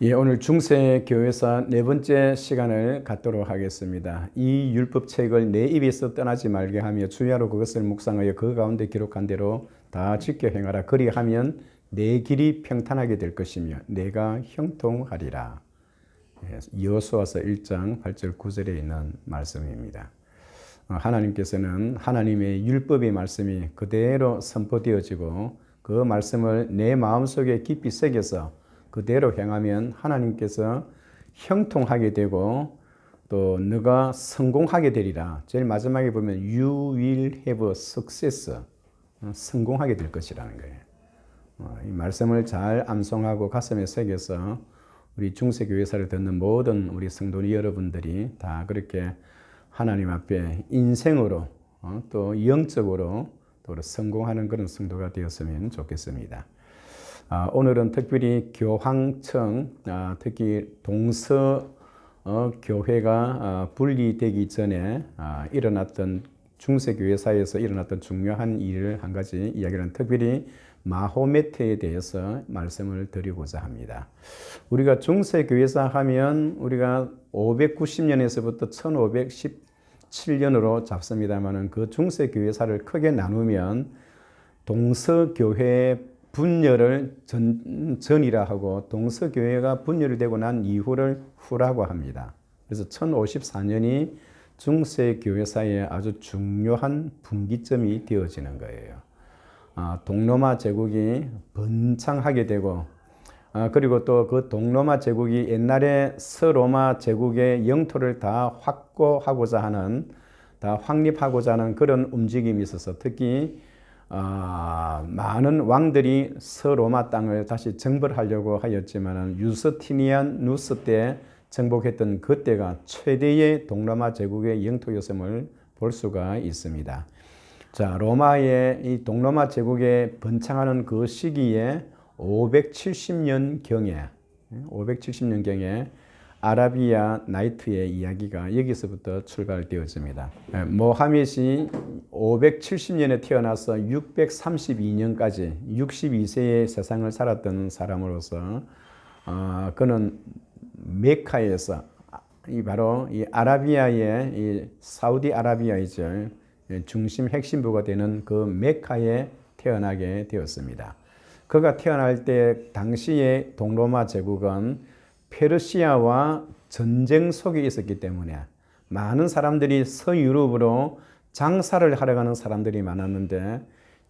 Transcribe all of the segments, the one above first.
예, 오늘 중세교회사 네 번째 시간을 갖도록 하겠습니다. 이 율법책을 내 입에서 떠나지 말게 하며 주야로 그것을 묵상하여 그 가운데 기록한 대로 다 지켜 행하라. 그리하면 내 길이 평탄하게 될 것이며 내가 형통하리라. 여호수아서 1장 8절 9절에 있는 말씀입니다. 하나님께서는 하나님의 율법의 말씀이 그대로 선포되어지고 그 말씀을 내 마음속에 깊이 새겨서 그대로 행하면 하나님께서 형통하게 되고 또 너가 성공하게 되리라. 제일 마지막에 보면 You will have success. 성공하게 될 것이라는 거예요. 이 말씀을 잘 암송하고 가슴에 새겨서 우리 중세교회사를 듣는 모든 우리 성도 여러분들이 다 그렇게 하나님 앞에 인생으로 또 영적으로 또 성공하는 그런 성도가 되었으면 좋겠습니다. 오늘은 특별히 교황청, 특히 동서 교회가 분리되기 전에 일어났던 중세교회사에서 일어났던 중요한 일을 한 가지 이야기는 특별히 마호메트에 대해서 말씀을 드리고자 합니다. 우리가 중세교회사 하면 우리가 590년에서부터 1517년으로 잡습니다만 그 중세교회사를 크게 나누면 동서교회 분열을 전이라 하고 동서교회가 분열이 되고 난 이후를 후라고 합니다. 그래서 1054년이 중세교회사의 아주 중요한 분기점이 되어지는 거예요. 동로마 제국이 번창하게 되고 그리고 또 그 동로마 제국이 옛날에 서로마 제국의 영토를 다 확고하고자 하는, 다 확립하고자 하는 그런 움직임이 있어서 특히 많은 왕들이 서로마 땅을 다시 정벌하려고 하였지만 유스티니안 누스 때 정복했던 그때가 최대의 동로마 제국의 영토였음을 볼 수가 있습니다. 자, 로마의 이 동로마 제국에 번창하는 그 시기에 570년경에 아라비아 나이트의 이야기가 여기서부터 출발되어집니다. 모하멧이 570년에 태어나서 632년까지 62세의 세상을 살았던 사람으로서 그는 메카에서 바로 이 아라비아의 이 사우디아라비아이죠. 중심 핵심부가 되는 그 메카에 태어나게 되었습니다. 그가 태어날 때 당시의 동로마 제국은 페르시아와 전쟁 속에 있었기 때문에 많은 사람들이 서유럽으로 장사를 하러 가는 사람들이 많았는데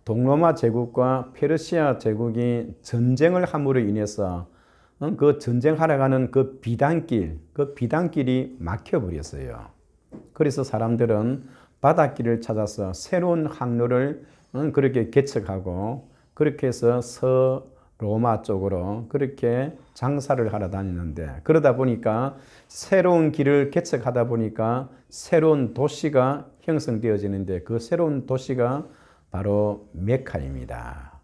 동로마 제국과 페르시아 제국이 전쟁을 함으로 인해서 그 전쟁하러 가는 그 비단길이 막혀버렸어요. 그래서 사람들은 바닷길을 찾아서 새로운 항로를 그렇게 개척하고 그렇게 해서 서로마 쪽으로 그렇게 장사를 하러 다니는데 그러다 보니까 새로운 길을 개척하다 보니까 새로운 도시가 형성되어지는데 그 새로운 도시가 바로 메카입니다.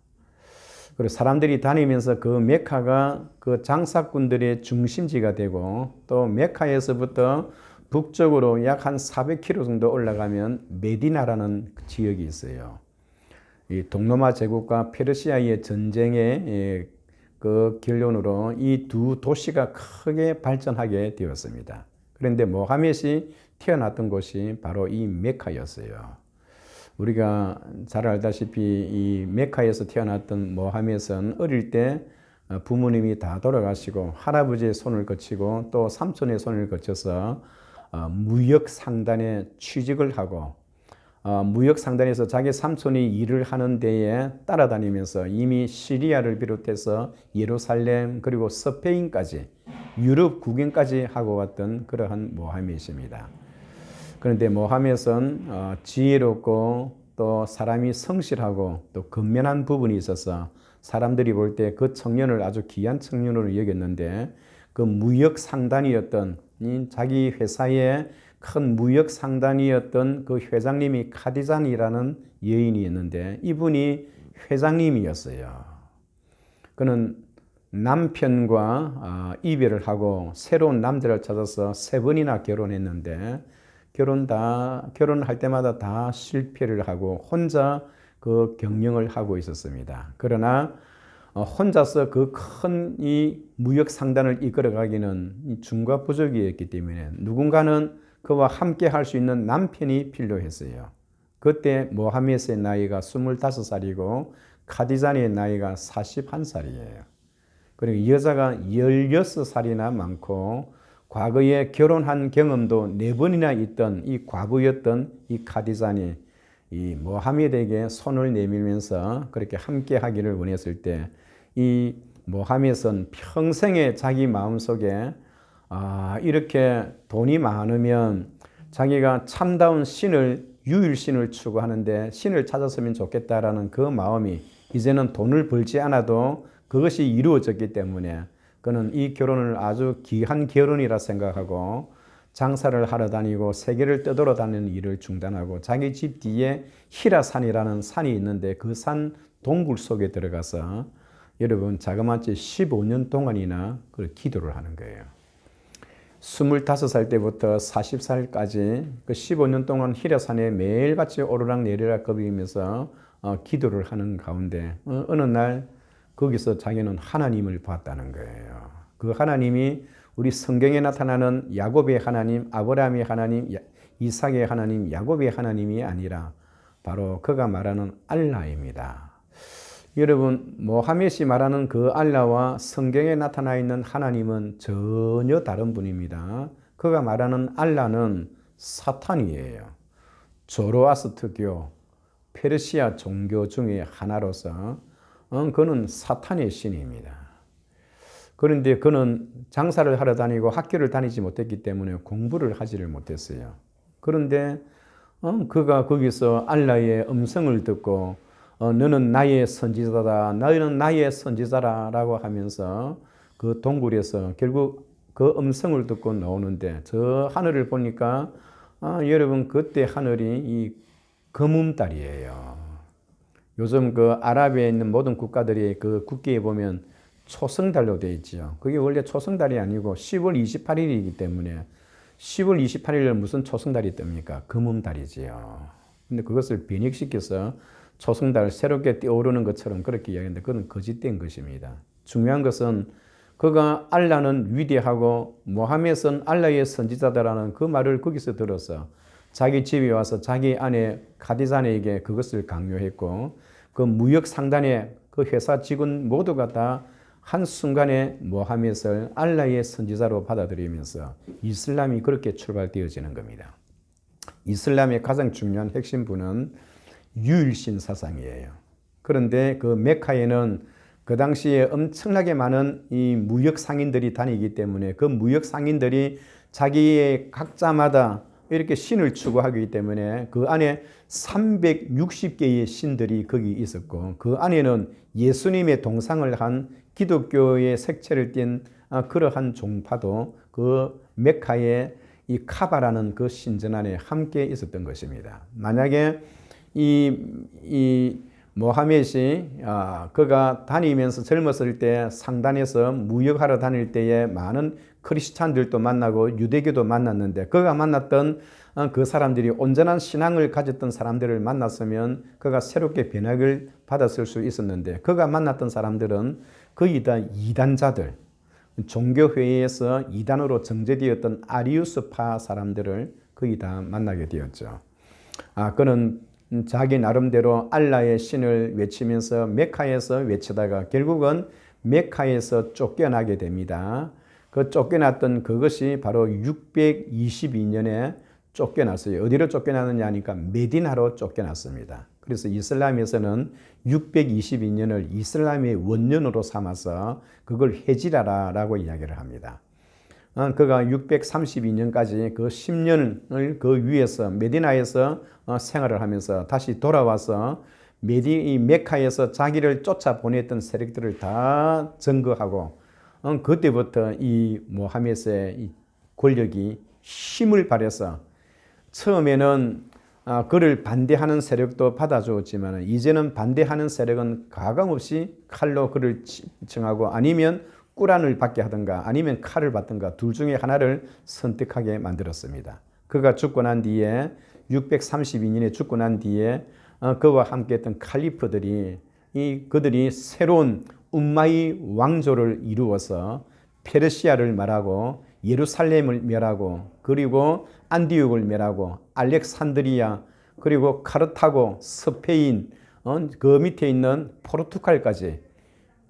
그리고 사람들이 다니면서 그 메카가 그 장사꾼들의 중심지가 되고 또 메카에서부터 북쪽으로 약 한 400km 정도 올라가면 메디나라는 지역이 있어요. 이 동로마 제국과 페르시아의 전쟁의 그 결론으로 이 두 도시가 크게 발전하게 되었습니다. 그런데 모하멧이 태어났던 곳이 바로 이 메카였어요. 우리가 잘 알다시피 이 메카에서 태어났던 모하멧은 어릴 때 부모님이 다 돌아가시고 할아버지의 손을 거치고 또 삼촌의 손을 거쳐서 무역 상단에 취직을 하고 무역 상단에서 자기 삼촌이 일을 하는 데에 따라다니면서 이미 시리아를 비롯해서 예루살렘 그리고 스페인까지 유럽 구경까지 하고 왔던 그러한 모하멧입니다. 그런데 모하멧은 지혜롭고 또 사람이 성실하고 또 근면한 부분이 있어서 사람들이 볼 때 그 청년을 아주 귀한 청년으로 여겼는데 그 무역 상단이었던 자기 회사의 큰 무역 상단이었던 그 회장님이 카디잔이라는 여인이 있는데 이분이 회장님이었어요. 그는 남편과 이별을 하고 새로운 남자를 찾아서 3번이나 결혼했는데 결혼할 때마다 다 실패를 하고 혼자 그 경영을 하고 있었습니다. 그러나 혼자서 그 큰 이 무역 상단을 이끌어가기는 중과 부족이었기 때문에 누군가는 그와 함께 할 수 있는 남편이 필요했어요. 그때 모하메스의 나이가 25살이고 카디자니의 나이가 41살이에요. 그리고 여자가 16살이나 많고 과거에 결혼한 경험도 4번이나 있던 이 과부였던 이 카디자니, 이 모하메드에게 손을 내밀면서 그렇게 함께 하기를 원했을 때 이 모하메드는 평생에 자기 마음속에 이렇게 돈이 많으면 자기가 참다운 신을, 유일신을 추구하는데 신을 찾았으면 좋겠다라는 그 마음이 이제는 돈을 벌지 않아도 그것이 이루어졌기 때문에 그는 이 결혼을 아주 귀한 결혼이라 생각하고 장사를 하러 다니고 세계를 떠돌아 다니는 일을 중단하고 자기 집 뒤에 히라산이라는 산이 있는데 그 산 동굴 속에 들어가서 여러분 자그마치 15년 동안이나 기도를 하는 거예요. 25살 때부터 40살까지 그 15년 동안 히라산에 매일같이 오르락 내리락 거리면서 기도를 하는 가운데 어느 날 거기서 자기는 하나님을 봤다는 거예요. 그 하나님이 우리 성경에 나타나는 야곱의 하나님, 아브라함의 하나님, 이삭의 하나님, 야곱의 하나님이 아니라 바로 그가 말하는 알라입니다. 여러분, 모하메드이 말하는 그 알라와 성경에 나타나 있는 하나님은 전혀 다른 분입니다. 그가 말하는 알라는 사탄이에요. 조로아스트교, 페르시아 종교 중에 하나로서 그는 사탄의 신입니다. 그런데 그는 장사를 하러 다니고 학교를 다니지 못했기 때문에 공부를 하지를 못했어요. 그런데 그가 거기서 알라의 음성을 듣고 너는 나의 선지자다, 너는 나의 선지자라고 하면서 그 동굴에서 결국 그 음성을 듣고 나오는데 저 하늘을 보니까 여러분 그때 하늘이 이 검은달이에요. 요즘 그 아랍에 있는 모든 국가들이 그 국기에 보면 초승달로 되어 있죠. 그게 원래 초승달이 아니고 10월 28일이기 때문에 10월 28일에 무슨 초승달이 뜹니까? 검은달이지요. 근데 그것을 변익시켜서 초승달 새롭게 떠오르는 것처럼 그렇게 이야기하는데 그건 거짓된 것입니다. 중요한 것은 그가 알라는 위대하고 모하메드는 알라의 선지자다라는 그 말을 거기서 들어서 자기 집에 와서 자기 아내 카디자니에게 그것을 강요했고 그 무역 상단의 그 회사 직원 모두가 다 한순간에 모하메드를 알라의 선지자로 받아들이면서 이슬람이 그렇게 출발되어지는 겁니다. 이슬람의 가장 중요한 핵심부는 유일신 사상이에요. 그런데 그 메카에는 그 당시에 엄청나게 많은 이 무역 상인들이 다니기 때문에 그 무역 상인들이 자기의 각자마다 이렇게 신을 추구하기 때문에 그 안에 360개의 신들이 거기 있었고 그 안에는 예수님의 동상을 한 기독교의 색채를 띤 그러한 종파도 그 메카의 이 카바라는 그 신전 안에 함께 있었던 것입니다. 만약에 이 모하메드이 그가 다니면서 젊었을 때 상단에서 무역하러 다닐 때에 많은 크리스찬들도 만나고 유대교도 만났는데 그가 만났던 그 사람들이 온전한 신앙을 가졌던 사람들을 만났으면 그가 새롭게 변화를 받았을 수 있었는데 그가 만났던 사람들은 거의 다 이단자들, 종교회의에서 이단으로 정제되었던 아리우스파 사람들을 거의 다 만나게 되었죠. 그는 자기 나름대로 알라의 신을 외치면서 메카에서 외치다가 결국은 메카에서 쫓겨나게 됩니다. 그 쫓겨났던 그것이 바로 622년에 쫓겨났어요. 어디로 쫓겨났느냐 하니까 메디나로 쫓겨났습니다. 그래서 이슬람에서는 622년을 이슬람의 원년으로 삼아서 그걸 헤지라라고 이야기를 합니다. 그가 632년까지 그 10년을 그 위에서 메디나에서 생활을 하면서 다시 돌아와서 메카에서 자기를 쫓아보냈던 세력들을 다 증거하고 그때부터 이 모하메드의 권력이 힘을 발휘해서 처음에는 그를 반대하는 세력도 받아주었지만 이제는 반대하는 세력은 가감없이 칼로 그를 청하고 아니면 꾸란을 받게 하든가 아니면 칼을 받든가 둘 중에 하나를 선택하게 만들었습니다. 그가 죽고 난 뒤에 632년에 죽고 난 뒤에 그와 함께 했던 칼리프들이 그들이 새로운 음마이 왕조를 이루어서 페르시아를 말하고 예루살렘을 멸하고 그리고 안디옥을 멸하고 알렉산드리아 그리고 카르타고 스페인 그 밑에 있는 포르투갈까지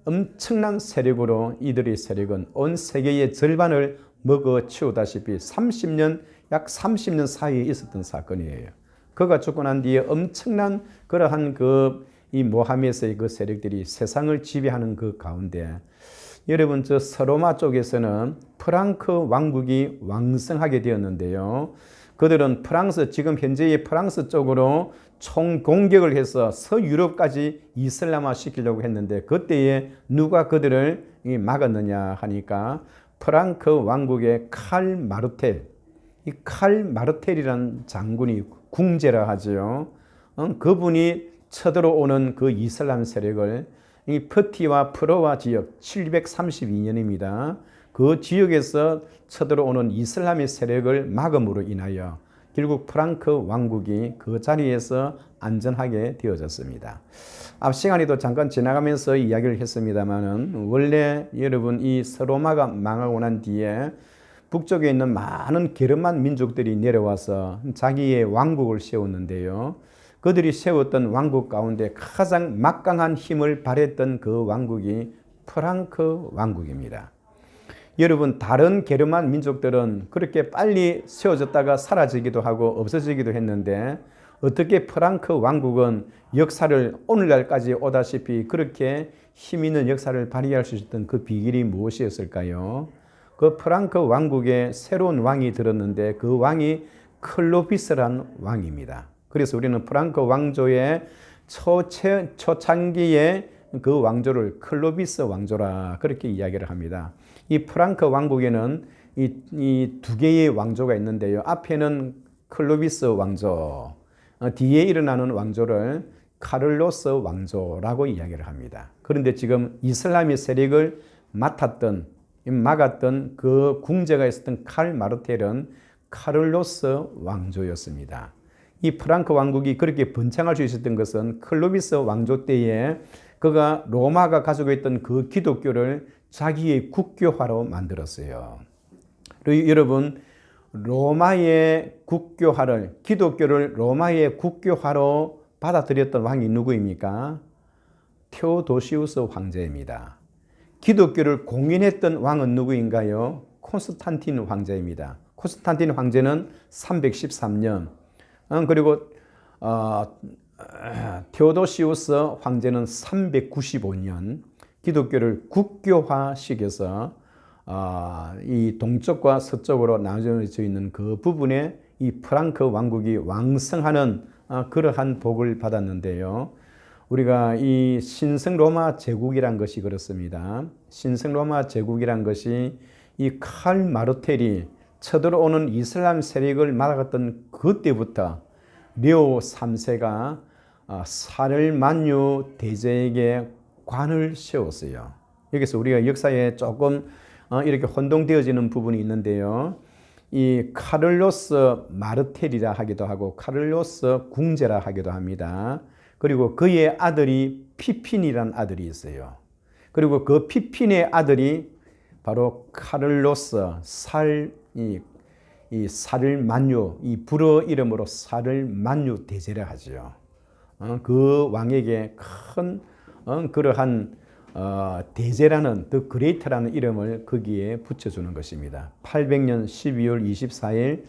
엄청난 세력으로 이들의 세력은 온 세계의 절반을 먹어치우다시피 약 30년 사이에 있었던 사건이에요. 그가 죽고 난 뒤에 엄청난 그러한 이 모하메스의 그 세력들이 세상을 지배하는 그 가운데 여러분 저 서로마 쪽에서는 프랑크 왕국이 왕성하게 되었는데요. 그들은 지금 현재의 프랑스 쪽으로 총공격을 해서 서유럽까지 이슬람화 시키려고 했는데 그때에 누가 그들을 막았느냐 하니까 프랑크 왕국의 칼 마르텔, 이 칼 마르텔이라는 장군이 궁제라 하죠. 그분이 쳐들어오는 그 이슬람 세력을 이 퍼티와 프로와 지역 732년입니다. 그 지역에서 쳐들어오는 이슬람의 세력을 막음으로 인하여 결국 프랑크 왕국이 그 자리에서 안전하게 되어졌습니다. 앞 시간에도 잠깐 지나가면서 이야기를 했습니다만은 원래 여러분 이 서로마가 망하고 난 뒤에 북쪽에 있는 많은 게르만 민족들이 내려와서 자기의 왕국을 세웠는데요. 그들이 세웠던 왕국 가운데 가장 막강한 힘을 발휘했던 그 왕국이 프랑크 왕국입니다. 여러분 다른 게르만 민족들은 그렇게 빨리 세워졌다가 사라지기도 하고 없어지기도 했는데 어떻게 프랑크 왕국은 역사를 오늘날까지 오다시피 그렇게 힘 있는 역사를 발휘할 수 있었던 그 비결이 무엇이었을까요? 그 프랑크 왕국에 새로운 왕이 들었는데 그 왕이 클로비스란 왕입니다. 그래서 우리는 프랑크 왕조의 초창기의 그 왕조를 클로비스 왕조라 그렇게 이야기를 합니다. 이 프랑크 왕국에는 이 두 개의 왕조가 있는데요. 앞에는 클로비스 왕조, 뒤에 일어나는 왕조를 카를로스 왕조라고 이야기를 합니다. 그런데 지금 이슬람의 세력을 막았던 그 궁제가 있었던 칼 마르텔은 카를로스 왕조였습니다. 이 프랑크 왕국이 그렇게 번창할 수 있었던 것은 클로비스 왕조 때에 그가 로마가 가지고 있던 그 기독교를 자기의 국교화로 만들었어요. 그리고 여러분 로마의 국교화를 기독교를 로마의 국교화로 받아들였던 왕이 누구입니까? 테오도시우스 황제입니다. 기독교를 공인했던 왕은 누구인가요? 콘스탄틴 황제입니다. 콘스탄틴 황제는 313년 그리고 테오도시우스 황제는 395년 기독교를 국교화시켜서 이 동쪽과 서쪽으로 나눠져 있는 그 부분에 이 프랑크 왕국이 왕성하는 그러한 복을 받았는데요. 우리가 이 신성 로마 제국이란 것이 그렇습니다. 신성 로마 제국이란 것이 이 칼 마르텔이 쳐들어오는 이슬람 세력을 막았던 그때부터 레오 3세가 사를만유 대제에게 관을 세웠어요. 여기서 우리가 역사에 조금 이렇게 혼동되어지는 부분이 있는데요. 이 카를로스 마르텔이라 하기도 하고 카를로스 궁제라 하기도 합니다. 그리고 그의 아들이 피핀이라는 아들이 있어요. 그리고 그 피핀의 아들이 바로 카를로스 이 사를만유, 이 불어 이름으로 사를만유 대제라 하죠. 그 왕에게 큰 그러한 대제라는 더 그레이트라는 이름을 거기에 붙여주는 것입니다. 800년 12월 24일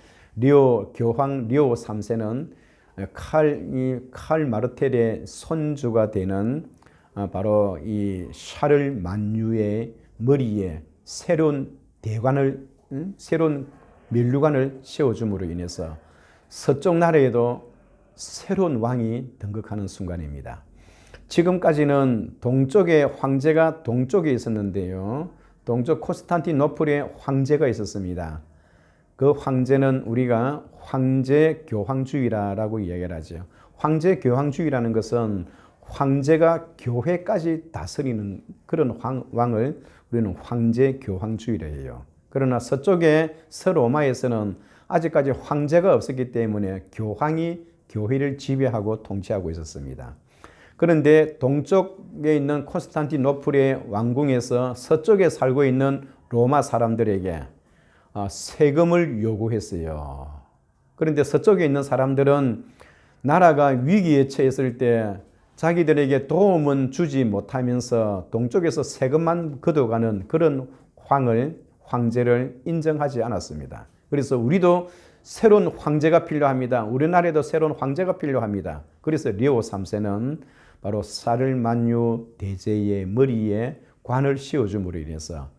교황 리오 3세는 칼 마르텔의 손주가 되는 바로 이 샤를 만유의 머리에 새로운 면류관을 세워줌으로 인해서 서쪽 나라에도 새로운 왕이 등극하는 순간입니다. 지금까지는 동쪽의 황제가 동쪽에 있었는데요. 동쪽 콘스탄티노플의 황제가 있었습니다. 그 황제는 우리가 황제교황주의라고 이야기를 하죠. 황제교황주의라는 것은 황제가 교회까지 다스리는 그런 왕을 우리는 황제교황주의라 해요. 그러나 서쪽의 서로마에서는 아직까지 황제가 없었기 때문에 교황이 교회를 지배하고 통치하고 있었습니다. 그런데 동쪽에 있는 콘스탄티노플의 왕궁에서 서쪽에 살고 있는 로마 사람들에게 세금을 요구했어요. 그런데 서쪽에 있는 사람들은 나라가 위기에 처했을 때 자기들에게 도움은 주지 못하면서 동쪽에서 세금만 걷어가는 그런 황제를 인정하지 않았습니다. 그래서 우리도 새로운 황제가 필요합니다. 우리나라에도 새로운 황제가 필요합니다. 그래서 레오 3세는 바로 사르만유 대제의 머리에 관을 씌워줌으로 인해서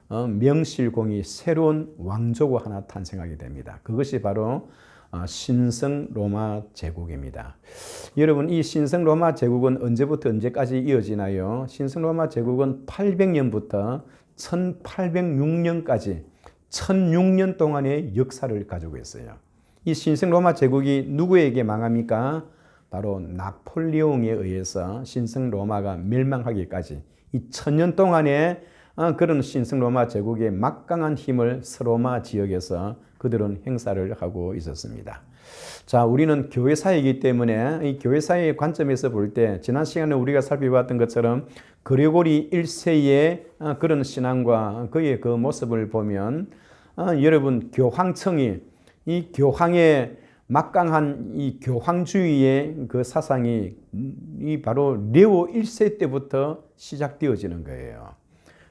명실공히 새로운 왕조가 하나 탄생하게 됩니다. 그것이 바로 신성 로마 제국입니다. 여러분, 이 신성 로마 제국은 언제부터 언제까지 이어지나요? 신성 로마 제국은 800년부터 1806년까지 1006년 동안의 역사를 가지고 있어요. 이 신성 로마 제국이 누구에게 망합니까? 바로 나폴레옹에 의해서 신성 로마가 멸망하기까지 이 1000년 동안의 그런 신성 로마 제국의 막강한 힘을 서로마 지역에서 그들은 행사를 하고 있었습니다. 자, 우리는 교회사이기 때문에 이 교회사의 관점에서 볼 때 지난 시간에 우리가 살펴봤던 것처럼 그레고리 1세의 그런 신앙과 그의 그 모습을 보면 여러분 교황청이 이 교황의 막강한 이 교황주의의 그 사상이 이 바로 레오 1세 때부터 시작되어지는 거예요.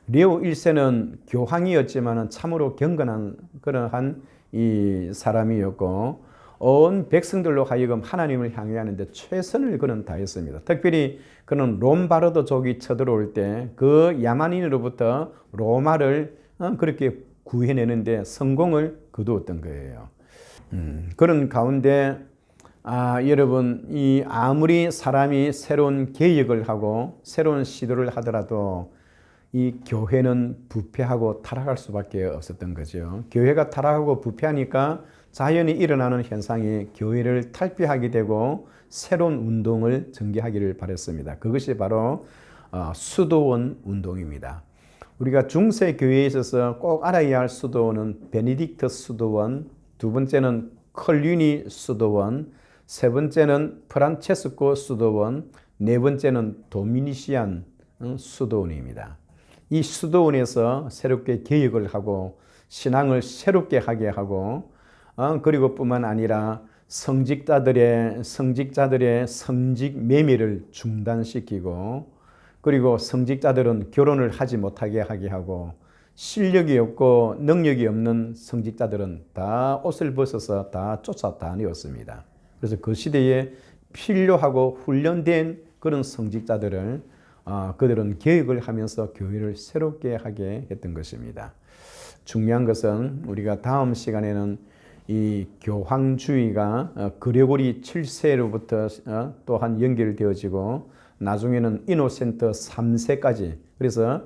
레오 1세는 교황이었지만 참으로 경건한 그러한 이 사람이었고 온 백성들로 하여금 하나님을 향해 하는데 최선을 그는 다했습니다. 특별히 그는 롬바르도족이 쳐들어올 때 그 야만인으로부터 로마를 그렇게 구해내는데 성공을 거두었던 거예요. 그런 가운데 여러분 이 아무리 사람이 새로운 개혁을 하고 새로운 시도를 하더라도 이 교회는 부패하고 타락할 수밖에 없었던 거죠. 교회가 타락하고 부패하니까 자연히 일어나는 현상이 교회를 탈피하게 되고 새로운 운동을 전개하기를 바랬습니다. 그것이 바로 수도원 운동입니다. 우리가 중세 교회에 있어서 꼭 알아야 할 수도원은 베네딕트 수도원, 두 번째는 컬류니 수도원, 세 번째는 프란체스코 수도원, 네 번째는 도미니시안 수도원입니다. 이 수도원에서 새롭게 개혁을 하고 신앙을 새롭게 하게 하고 그리고 뿐만 아니라 성직자들의 성직 매매를 중단시키고 그리고 성직자들은 결혼을 하지 못하게 하게 하고 실력이 없고 능력이 없는 성직자들은 다 옷을 벗어서 다 쫓아다녔습니다. 그래서 그 시대에 필요하고 훈련된 그런 성직자들을 그들은 개혁을 하면서 교회를 새롭게 하게 했던 것입니다. 중요한 것은 우리가 다음 시간에는 이 교황주의가 그레고리 7세로부터 또한 연결되어지고 나중에는 이노센트 3세까지 그래서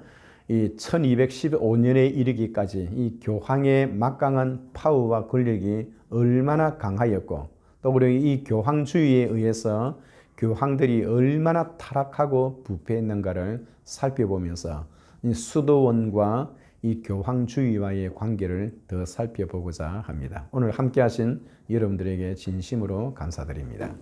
이 1215년에 이르기까지 이 교황의 막강한 파워와 권력이 얼마나 강하였고 또 그리고 이 교황주의에 의해서 교황들이 얼마나 타락하고 부패했는가를 살펴보면서 이 수도원과 이 교황주의와의 관계를 더 살펴보고자 합니다. 오늘 함께 하신 여러분들에게 진심으로 감사드립니다.